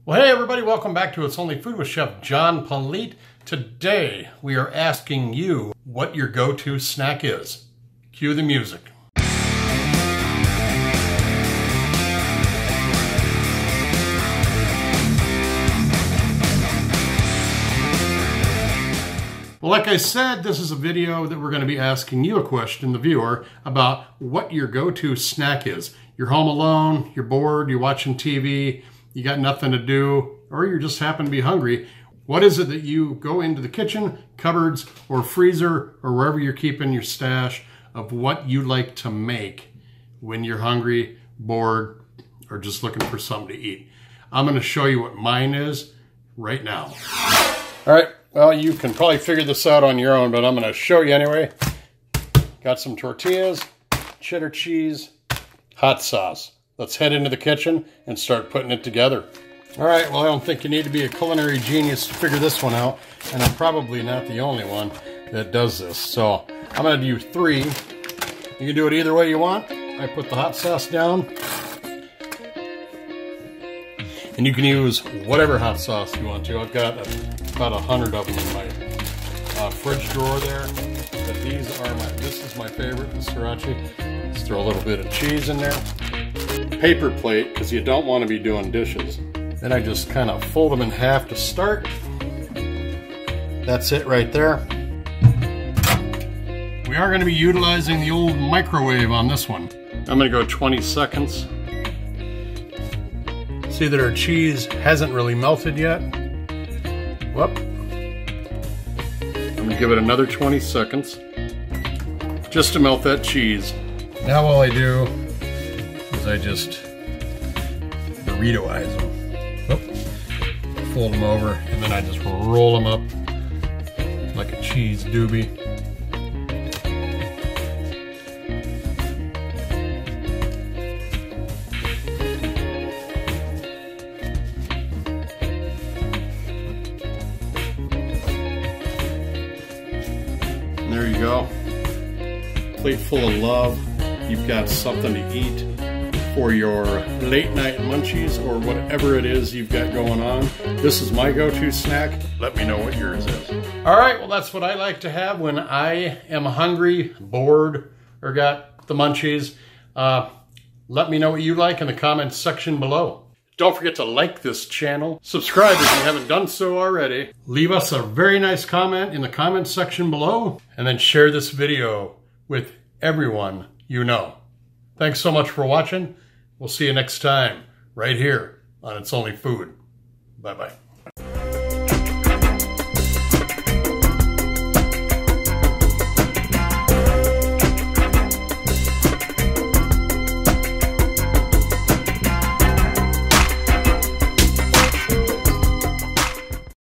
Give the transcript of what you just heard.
Well, hey everybody, welcome back to It's Only Food with Chef John Politte. Today, we are asking you what your go-to snack is. Cue the music. Well, like I said, this is a video that we're going to be asking you a question, the viewer, about what your go-to snack is. You're home alone, you're bored, you're watching TV, you got nothing to do, or you just happen to be hungry. What is it that you go into the kitchen, cupboards, or freezer, or wherever you're keeping your stash of what you like to make when you're hungry, bored, or just looking for something to eat? I'm going to show you what mine is right now. All right, well, you can probably figure this out on your own, but I'm going to show you anyway. Got some tortillas, cheddar cheese, hot sauce. Let's head into the kitchen and start putting it together. All right, well, I don't think you need to be a culinary genius to figure this one out, and I'm probably not the only one that does this. So I'm gonna do 3. You can do it either way you want. I put the hot sauce down, and you can use whatever hot sauce you want to. I've got about 100 of them in my fridge drawer there. But this is my favorite, the sriracha. Let's throw a little bit of cheese in there. Paper plate, because you don't want to be doing dishes. Then I just kind of fold them in half to start. That's it right there. We are going to be utilizing the old microwave on this one. I'm going to go 20 seconds. See that our cheese hasn't really melted yet. Whoop. I'm going to give it another 20 seconds just to melt that cheese. Now all I do is I just burritoize them. Fold them over, and then I just roll them up like a cheese doobie. And there you go. Plate full of love. You've got something to eat for your late night munchies or whatever it is you've got going on. This is my go-to snack. Let me know what yours is. All right, well, that's what I like to have when I am hungry, bored, or got the munchies. Let me know what you like in the comments section below. Don't forget to like this channel. Subscribe if you haven't done so already. Leave us a very nice comment in the comments section below, and then share this video with everyone you know. Thanks so much for watching. We'll see you next time, right here on It's Only Food. Bye-bye.